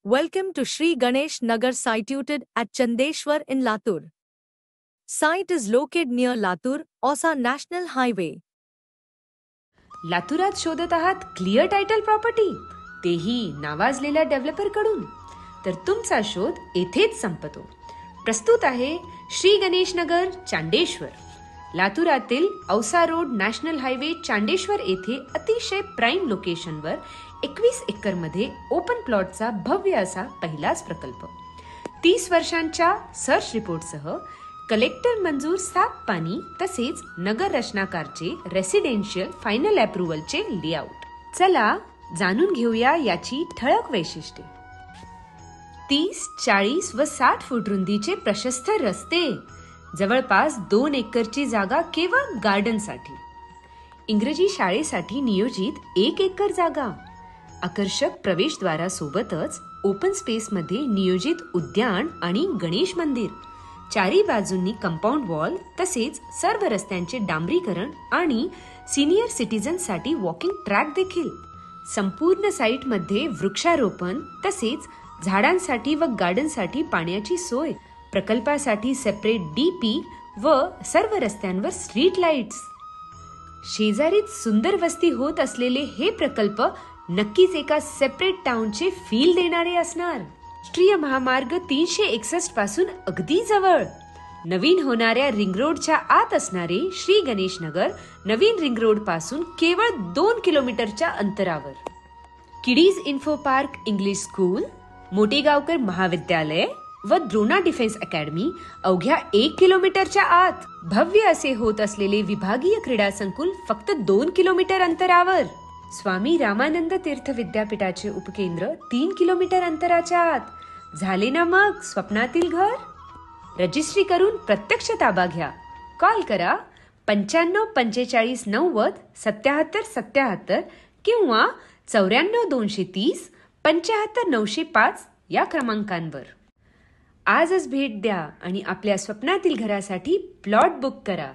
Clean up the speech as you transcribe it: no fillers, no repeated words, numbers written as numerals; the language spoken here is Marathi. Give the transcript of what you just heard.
Welcome to Sri Ganesh Nagar situated at Chandeshwar in Latur. Site is located near Latur, Osa National Highway. लातुरात शोधत आहात क्लिअर टायटल प्रॉपर्टी, तेही नावाजलेल्या डेव्हलपरकडून? तर तुमचा शोध येथेच संपतो. प्रस्तुत आहे Shri Ganesh Nagar Chandeshwar. लातुरातील Ausa road national highway Chandeshwar येथे अतिशय प्राईम लोकेशनवर 21 एकरमध्ये ओपन प्लॉटचा भव्य असा पहिलाच प्रकल्प. 30 वर्षांच्या सर्च रिपोर्टसह कलेक्टर मंजूर 7 पाणी तसेच नगर रचनाकारचे रेसिडेन्शियल फायनल अप्रुव्हलचे लेआउट. चला जाणून घेऊया याची ठळक वैशिष्ट्ये. 30, 40 व 60 फूट रुंदीचे प्रशस्त रस्ते, जवळपास 2 एकरची जागा केवळ गार्डनसाठी, इंग्रजी शाळेसाठी नियोजित 1 एकर जागा, आकर्षक प्रवेशद्वारासोबतच ओपन स्पेसमध्ये नियोजित उद्यान आणि गणेश मंदिर, चारी बाजूंनी कंपाऊंड वॉल तसेच सर्व रस्त्यांचे डांबरीकरण आणि सिनियर सिटीजनसाठी वॉकिंग ट्रॅक देखील. संपूर्ण साईटमध्ये वृक्षारोपण तसेच झाडांसाठी व गार्डनसाठी पाण्याची सोय, प्रकल्पासाठी सेपरेट डीपी व सर्व रस्त्यांवर स्ट्रीट लाईट्स. शेजारीच सुंदर वस्ती होत असलेले हे प्रकल्प नक्कीच एका सेपरेट टाउनचे फील देणारे असणार. राष्ट्रीय महामार्ग 361 पासून अगदी जवळ, नवीन होणाऱ्या रिंग रोडच्या आत असणारे श्री गणेश नगर नवीन रिंग रोड पासून केवळ 2 किलोमीटरच्या अंतरावर. Kiddies info park English school, Motegaonkar महाविद्यालय व द्रोणा डिफेन्स अकॅडमी अवघ्या 1 किलोमीटरच्या आत. भव्य असे होत असलेले विभागीय क्रीडा संकुल फक्त 2 किलोमीटर अंतरावर. स्वामी रामानंद तीर्थ विद्यापीठाचे उपकेंद्र 3 किलोमीटर अंतराच्या आत. झाले ना मग स्वप्नातील घर? रजिस्ट्री करून प्रत्यक्ष ताबा घ्या. कॉल करा 95 45 90 77 77 किंवा 94 230 75 905 या क्रमांकांवर. आजच भेट द्या आणि आपल्या स्वप्नातील घरासाठी प्लॉट बुक करा.